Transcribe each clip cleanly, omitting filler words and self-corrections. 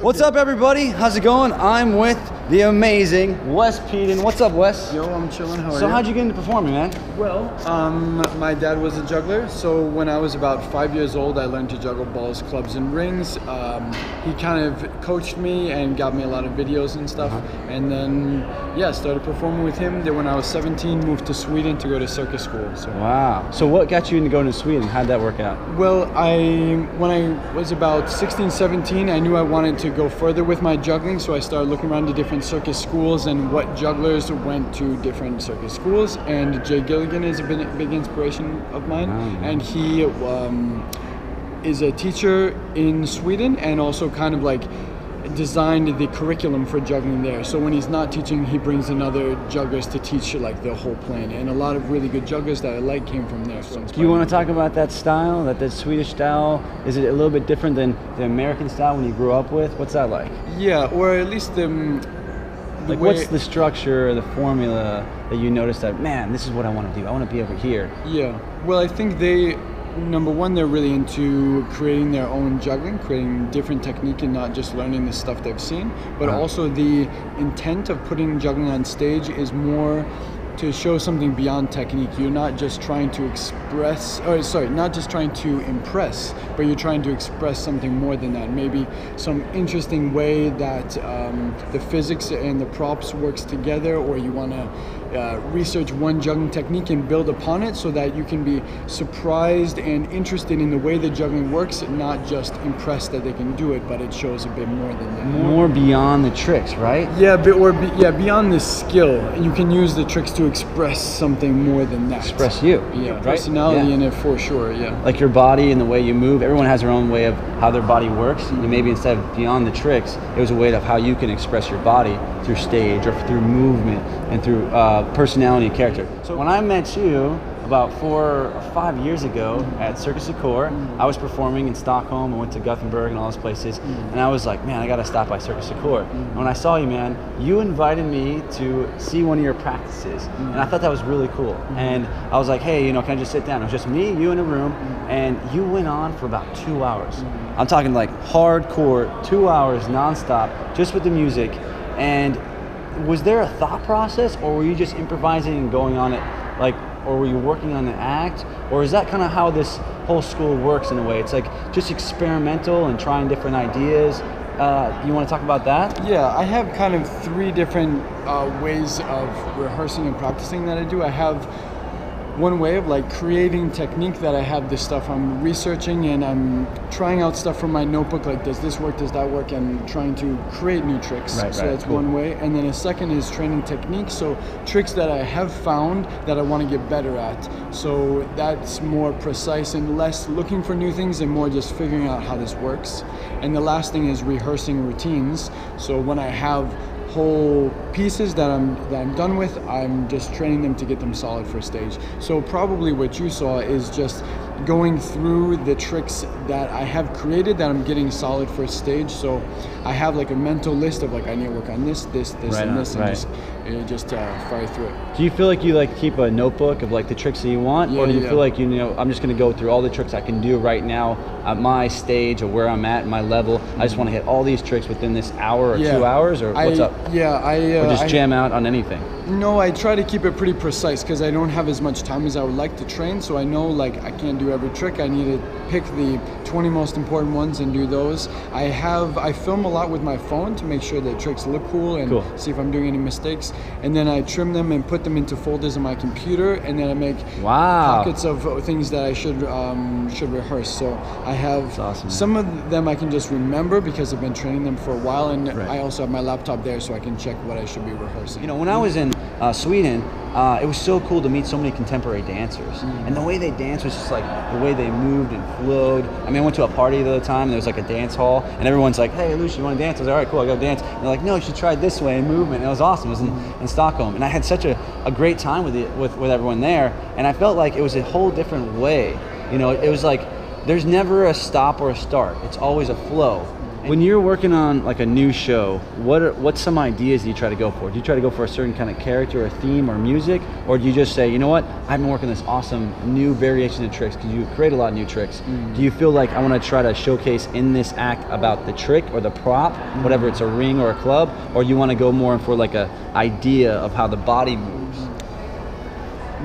What's up, everybody? How's it going? I'm with the amazing Wes Peden. What's up, Wes? Yo, I'm chilling. How are you? So how'd you get into performing, man? Well, my dad was a juggler, so when I was about 5 years old, I learned to juggle balls, clubs, and rings. He kind of coached me and got me a lot of videos and stuff, and then started performing with him. Then when I was 17, moved to Sweden to go to circus school. So. Wow. So what got you into going to Sweden? How'd that work out? Well, when I was about 16, 17, I knew I wanted to go further with my juggling, so I started looking around to different circus schools and what jugglers went to different circus schools. And Jay Gilligan is a big inspiration of mine, and he is a teacher in Sweden and also kind of like designed the curriculum for juggling there. So when he's not teaching, he brings in other jugglers to teach like the whole plan, and a lot of really good jugglers that I like came from there. So do you want to talk about that style, that Swedish style? Is it a little bit different than the American style when you grew up with? What's that like? Yeah, or at least like, what's the structure, the formula that you noticed that, man, this is what I want to do. I want to be over here. Yeah, well, I think number one, they're really into creating their own juggling, creating different technique and not just learning the stuff they've seen, but also the intent of putting juggling on stage is more to show something beyond technique. You're not just trying to not just trying to impress, but you're trying to express something more than that. Maybe some interesting way that the physics and the props works together, or you want to research one juggling technique and build upon it so that you can be surprised and interested in the way the juggling works, not just impressed that they can do it, but it shows a bit more than that. More beyond the tricks, right? Yeah, beyond the skill. You can use the tricks to express something more than that. Express you. Yeah, right? personality in it for sure, yeah. Like your body and the way you move, everyone has their own way of how their body works. And maybe instead of beyond the tricks, it was a way of how you can express your body through stage or through movement and through personality and character. So when I met you about 4 or 5 years ago at Circus Decor, I was performing in Stockholm. I went to Gothenburg and all those places, and I was like, man, I gotta stop by Circus Decor. And when I saw you, man, you invited me to see one of your practices, and I thought that was really cool. And I was like, hey, can I just sit down? It was just me, you in a room, and you went on for about 2 hours. I'm talking like hardcore, 2 hours nonstop, just with the music. And was there a thought process, or were you just improvising and going on it, or were you working on an act? Or is that kind of how this whole school works in a way? It's like just experimental and trying different ideas. You want to talk about that? Yeah, I have kind of 3 different ways of rehearsing and practicing that I do. I have one way of like creating technique that I have this stuff I'm researching and I'm trying out stuff from my notebook, like does this work, does that work, and trying to create new tricks. So that's one way. And then a second is training technique, so tricks that I have found that I want to get better at. So that's more precise and less looking for new things and more just figuring out how this works. And the last thing is rehearsing routines. So when I have whole pieces that I'm done with, I'm just training them to get them solid for stage. So probably what you saw is just going through the tricks that I have created that I'm getting solid for stage. So I have like a mental list of like, I need to work on this, and this, and just fire through it. Do you feel like you keep a notebook of like the tricks that you want, or do you feel like I'm just going to go through all the tricks I can do right now at my stage or where I'm at my level? I just want to hit all these tricks within this hour or 2 hours, or what's up? Or just jam out on anything? No, I try to keep it pretty precise because I don't have as much time as I would like to train. So I know like I can't do every trick. I need to pick the 20 most important ones and do those. I film a lot with my phone to make sure that tricks look cool and see if I'm doing any mistakes. And then I trim them and put them into folders on my computer, and then I make pockets of things that I should rehearse. So I have some of them I can just remember because I've been training them for a while, and I also have my laptop there so I can check what I should be rehearsing. When I was in Sweden, it was so cool to meet so many contemporary dancers, and the way they danced was just like the way they moved and flowed. I mean, I went to a party the other time, and there was like a dance hall, and everyone's like, hey, Lucian, you want to dance? I was like, all right, cool, I go dance. And they're like, no, you should try this way and movement. And it was awesome. It was in Stockholm, and I had such a great time with everyone there, and I felt like it was a whole different way. It was like there's never a stop or a start. It's always a flow. When you're working on like a new show, what's some ideas do you try to go for? Do you try to go for a certain kind of character or theme or music? Or do you just say, you know what, I've been working this awesome new variation of tricks, because you create a lot of new tricks. Do you feel like I want to try to showcase in this act about the trick or the prop, whatever it's a ring or a club, or you want to go more for like a idea of how the body moves?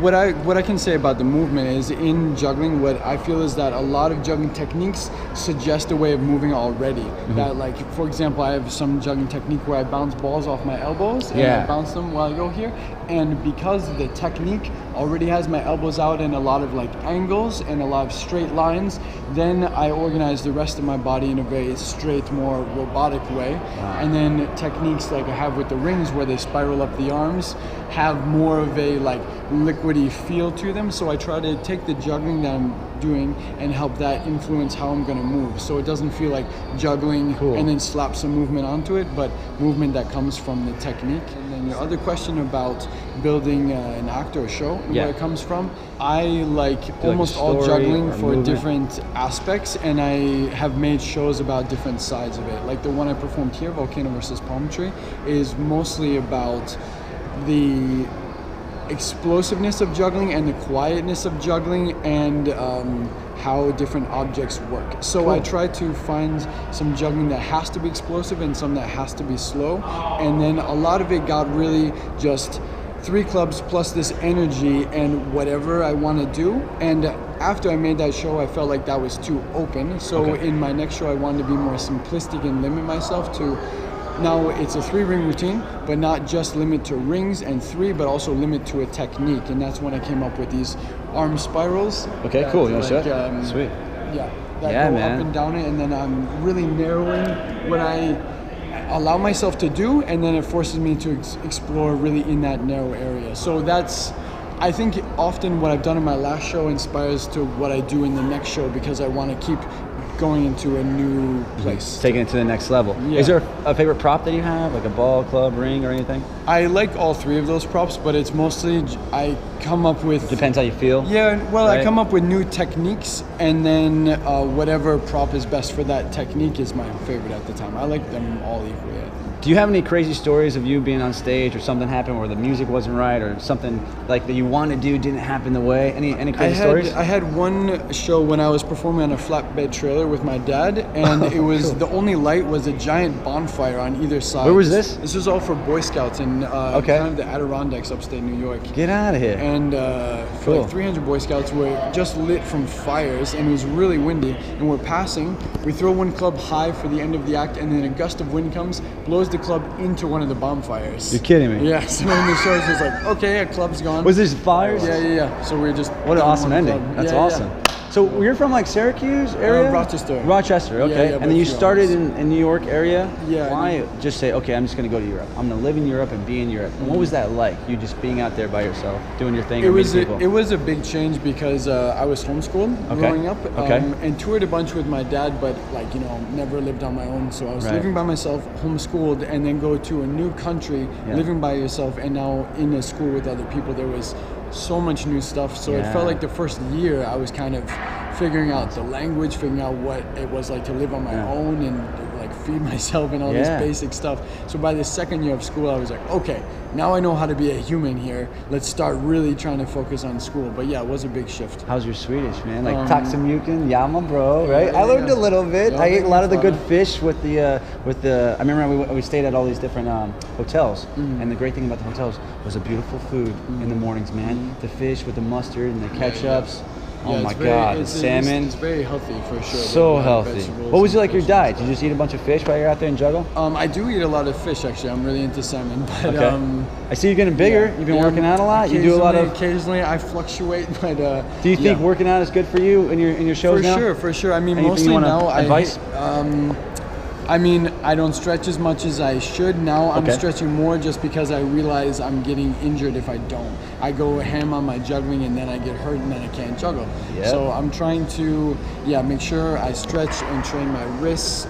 What I can say about the movement is, in juggling, what I feel is that a lot of juggling techniques suggest a way of moving already. That, like, for example, I have some juggling technique where I bounce balls off my elbows and I bounce them while I go here. And because the technique already has my elbows out in a lot of like angles and a lot of straight lines, then I organize the rest of my body in a very straight, more robotic way. And then techniques like I have with the rings, where they spiral up the arms, have more of a like liquidy feel to them. So I try to take the juggling that I'm doing and help that influence how I'm going to move, so it doesn't feel like juggling and then slap some movement onto it, but movement that comes from the technique. And then your other question about building an act or show, where it comes from, I like almost all juggling for different aspects, and I have made shows about different sides of it. Like the one I performed here, Volcano versus Palm Tree, is mostly about the explosiveness of juggling and the quietness of juggling, and how different objects work. So I try to find some juggling that has to be explosive and some that has to be slow, and then a lot of it got really just 3 clubs plus this energy and whatever I want to do. And after I made that show, I felt like that was too open. So in my next show, I wanted to be more simplistic and limit myself to, now it's a 3-ring routine, but not just limit to rings and 3, but also limit to a technique. And that's when I came up with these arm spirals. Okay, cool. You want to show it? Sweet. Yeah, that go up and down it, and then I'm really narrowing what I allow myself to do, and then it forces me to explore really in that narrow area. So that's, I think often what I've done in my last show inspires to what I do in the next show, because I want to keep going into a new place. Taking it to the next level. Yeah. Is there a favorite prop that you have, like a ball, club, ring, or anything? I like all 3 of those props, but it's mostly I come up with... Depends how you feel? Yeah, well, right? I come up with new techniques, and then whatever prop is best for that technique is my favorite at the time. I like them all equally, I think. Do you have any crazy stories of you being on stage, or something happened where the music wasn't right, or something like that you wanted to do didn't happen the way? Any crazy stories? I had one show when I was performing on a flatbed trailer with my dad, and it was the only light was a giant bonfire on either side. Where was this? This was all for Boy Scouts in kind of the Adirondacks, upstate New York. Get out of here. And for like 300 Boy Scouts were just lit from fires, and it was really windy, and we're passing. We throw one club high for the end of the act, and then a gust of wind comes, blows the club into one of the bonfires. You're kidding me? Yeah, so in the show it's just like, okay, a club's gone. Was this fires? Yeah. So we're just... What an awesome ending. Club. That's awesome. Yeah. So you're from like Syracuse area? Rochester. Rochester, okay. Yeah, and then you started in New York area? Yeah. Why just say, okay, I'm just going to go to Europe. I'm going to live in Europe and be in Europe. And what was that like? You just being out there by yourself, doing your thing? It was a big change, because I was homeschooled growing up, and toured a bunch with my dad, but like, never lived on my own. So I was living by myself, homeschooled, and then go to a new country, living by yourself, and now in a school with other people. There was so much new stuff, so it felt like the first year I was kind of figuring out the language, figuring out what it was like to live on my own and like feed myself and all this basic stuff. So by the second year of school, I was like, okay, now I know how to be a human here. Let's start really trying to focus on school. But yeah, it was a big shift. How's your Swedish, man? Like taxamuken, yama bro, right? I learned a little bit. I ate a lot of the good fish with the I remember we stayed at all these different hotels, and the great thing about the hotels was the beautiful food in the mornings, man. The fish with the mustard and the ketchups. Oh my God, the salmon. It's very healthy for sure. So healthy. What was it like your diet? Did you just eat a bunch of fish while you're out there and juggle? I do eat a lot of fish, actually. I'm really into salmon. But, I see you're getting bigger. You've been working out a lot. You do a lot of... Occasionally I fluctuate, but... do you think working out is good for you in your shows now? For sure. I mean, Anything mostly now... Advice? I mean, I don't stretch as much as I should now. I'm stretching more just because I realize I'm getting injured if I don't. I go ham on my juggling, and then I get hurt, and then I can't juggle. Yep. So I'm trying to, make sure I stretch and train my wrists.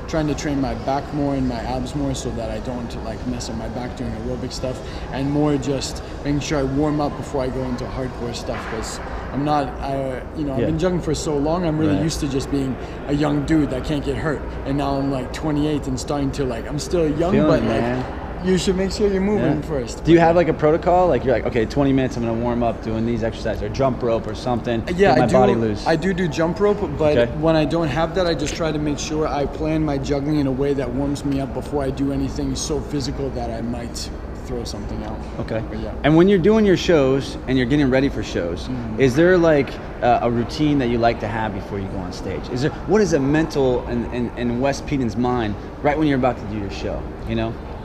Trying to train my back more and my abs more, so that I don't like mess up my back doing aerobic stuff, and more just making sure I warm up before I go into hardcore stuff, because I'm not, I've been juggling for so long. I'm really used to just being a young dude that can't get hurt. And now I'm like 28 and starting to I'm still young, but you should make sure you're moving first. Do you have like a protocol? Like you're like, okay, 20 minutes, I'm gonna warm up doing these exercises, or jump rope or something. Yeah, get my body loose. I do jump rope, but when I don't have that, I just try to make sure I plan my juggling in a way that warms me up before I do anything so physical that I might throw something out. Okay. And when you're doing your shows and you're getting ready for shows, is there like a routine that you like to have before you go on stage? What is a mental in Wes Peden's mind right when you're about to do your show?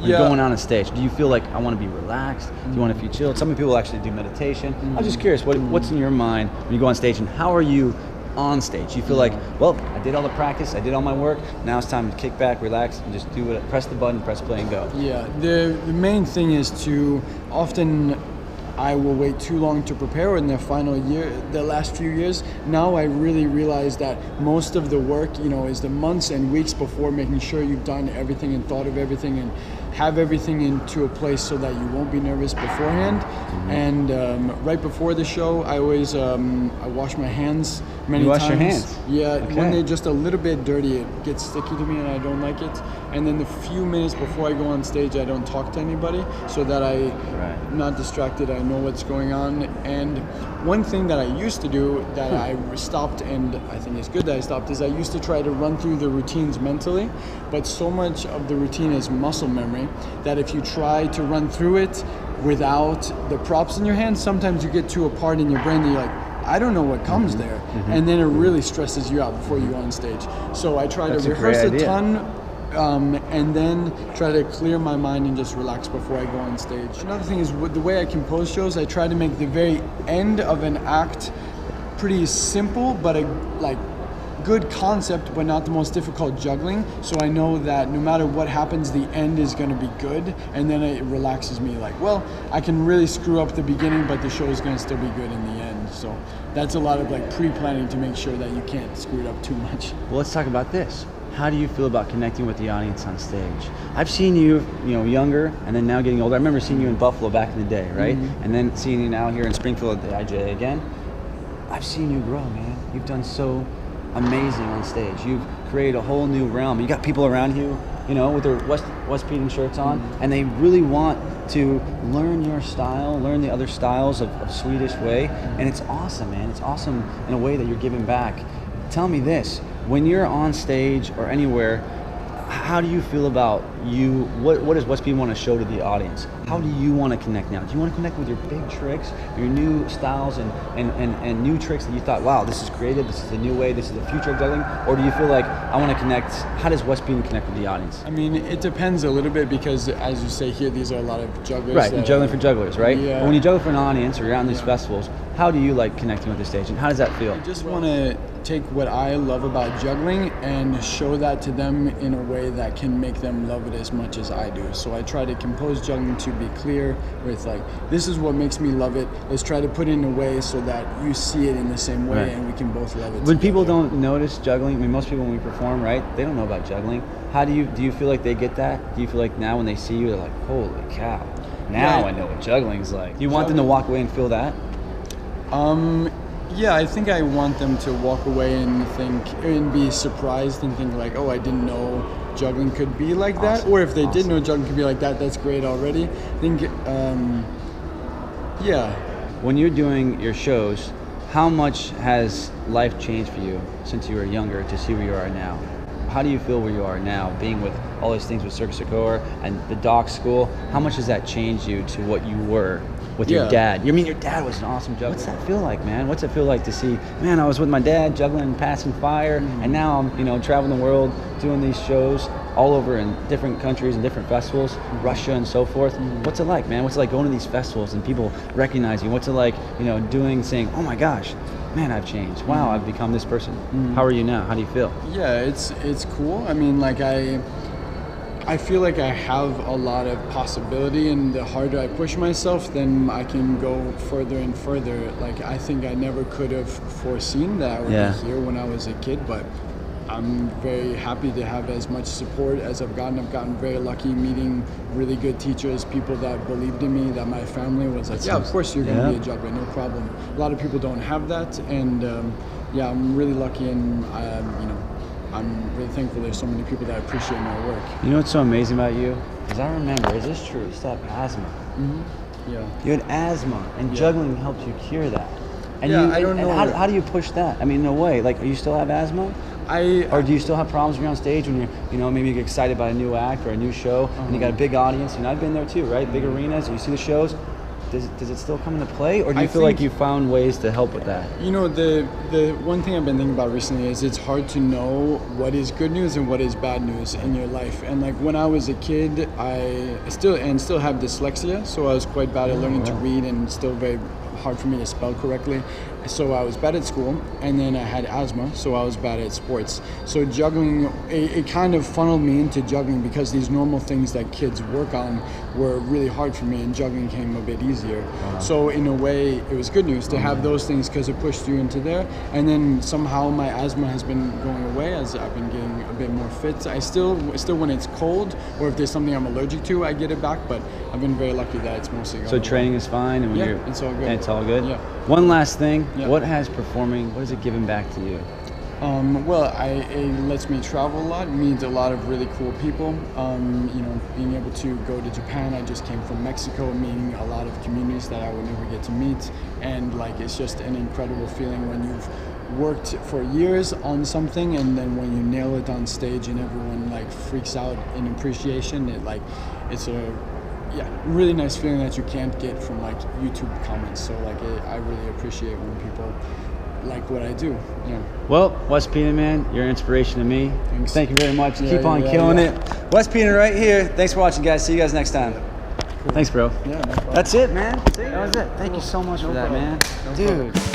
You're going on a stage. Do you feel like I want to be relaxed? Do you want to feel chilled? Some people actually do meditation. I'm just curious, what's in your mind when you go on stage, and how are you on stage? You feel like, well, I did all the practice, I did all my work, now it's time to kick back, relax, and just do it. Press the button, press play, and go. Yeah, the main thing is to often I will wait too long to prepare in the last few years. Now I really realize that most of the work, is the months and weeks before, making sure you've done everything and thought of everything and have everything into a place so that you won't be nervous beforehand. And right before the show, I always I wash my hands many times. You wash your hands? Yeah, when they're just a little bit dirty, it gets sticky to me and I don't like it. And then the few minutes before I go on stage, I don't talk to anybody so that I'm not distracted, I know what's going on. And one thing that I used to do that I stopped, and I think it's good that I stopped, is I used to try to run through the routines mentally, but so much of the routine is muscle memory that if you try to run through it without the props in your hand, sometimes you get to a part in your brain that you're like, I don't know what comes there. And then it really stresses you out before you go on stage. So I try to rehearse a ton and then try to clear my mind and just relax before I go on stage. Another thing is the way I compose shows, I try to make the very end of an act pretty simple, but a good concept, but not the most difficult juggling. So I know that no matter what happens, the end is going to be good, and then it relaxes me. I can really screw up the beginning, but the show is going to still be good in the end. So that's a lot of pre-planning to make sure that you can't screw it up too much. Well, let's talk about this. How do you feel about connecting with the audience on stage? I've seen you, younger, and then now getting older. I remember seeing you in Buffalo back in the day, right? And then seeing you now here in Springfield at the IJ again. I've seen you grow, man. You've done so amazing on stage. You've created a whole new realm. You got people around you, with their Wes Peden shirts on, and they really want to learn your style, learn the other styles of Swedish way, and it's awesome, man. It's awesome in a way that you're giving back. Tell me this, when you're on stage or anywhere, how do you feel about you? What does Wes Peden want to show to the audience? How do you want to connect now? Do you want to connect with your big tricks, your new styles and new tricks that you thought, wow, this is creative, this is the new way, this is the future of juggling? Or do you feel like, I want to connect, how does Wes Peden connect with the audience? I mean, it depends a little bit because, as you say here, these are a lot of jugglers. Right, juggling for jugglers, right? Yeah. But when you juggle for an audience or you're out on these festivals, how do you like connecting with the stage, and how does that feel? I just want to take what I love about juggling and show that to them in a way that can make them love it as much as I do. So I try to compose juggling to be clear with this is what makes me love it. Let's try to put it in a way so that you see it in the same way and we can both love it. When people don't notice juggling, I mean, most people when we perform, right, they don't know about juggling. How do you feel like they get that? Do you feel like now when they see you, they're like, holy cow, now I know what juggling's like? Do you want them to walk away and feel that? Yeah, I think I want them to walk away and think and be surprised and think oh, I didn't know juggling could be like that. Or if they did know juggling could be like that, that's great already. I think, yeah. When you're doing your shows, how much has life changed for you since you were younger to see where you are now? How do you feel where you are now, being with all these things with Circus Secor and the doc school? How much has that changed you to what you were with your dad? Your dad was an awesome juggler. What's that feel like, man? What's it feel like to see, man, I was with my dad juggling and passing fire, and now I'm, traveling the world doing these shows all over in different countries and different festivals, Russia and so forth. What's it like, man? What's it like going to these festivals and people recognize you? What's it like, saying, oh my gosh, man, I've changed. Wow, I've become this person. How are you now? How do you feel? Yeah, it's cool. I mean, I feel like I have a lot of possibility, and the harder I push myself, then I can go further and further. I think I never could have foreseen that I would be here when I was a kid, but I'm very happy to have as much support as I've gotten. I've gotten very lucky meeting really good teachers, people that believed in me, that my family was like, yeah, of course you're going to be a juggler, no problem. A lot of people don't have that, and yeah, I'm really lucky, and you know, I'm really thankful there's so many people that appreciate my work. You know what's so amazing about you? Because I remember, is this true? You used to have asthma. Mm-hmm. Yeah. You had asthma, and juggling helped you cure that. And yeah, you, I don't know. How do you push that? I mean, no way. Like, do you still have asthma? Or do you still have problems when you're on stage when you're, you know, maybe you get excited about a new act or a new show, and you got a big audience? You know, I've been there too, right? Big arenas. You see the shows. Does it still come into play, or do you feel like you found ways to help with that? You know, the one thing I've been thinking about recently is it's hard to know what is good news and what is bad news in your life. And like when I was a kid, I still have dyslexia, so I was quite bad at learning to read, and still very hard for me to spell correctly. So I was bad at school, and then I had asthma, so I was bad at sports. So juggling, it kind of funneled me into juggling because these normal things that kids work on were really hard for me, and juggling came a bit easier. So in a way, it was good news to have those things because it pushed you into there. And then somehow my asthma has been going away as I've been getting a bit more fit. I still when it's cold or if there's something I'm allergic to, I get it back. But I've been very lucky that it's mostly gone. So training is fine, and when it's all good. It's all good. Yeah. One last thing. Yeah. What has it given back to you? Well, it lets me travel a lot. It meets a lot of really cool people. You know, being able to go to Japan. I just came from Mexico, meeting a lot of communities that I would never get to meet. And like, it's just an incredible feeling when you've worked for years on something, and then when you nail it on stage and everyone like freaks out in appreciation. It's a really nice feeling that you can't get from like YouTube comments. So like, I really appreciate when people like what I do. Yeah. Well, Wes Peden, man, you're an inspiration to me. Thanks. Thank you very much. Keep on killing it. Wes Peden right here. Thanks for watching, guys. See you guys next time. Cool. Thanks, bro. Yeah, no problem. That's it, man. That was it. Thank you so much for that, problem. man. No Dude. problem.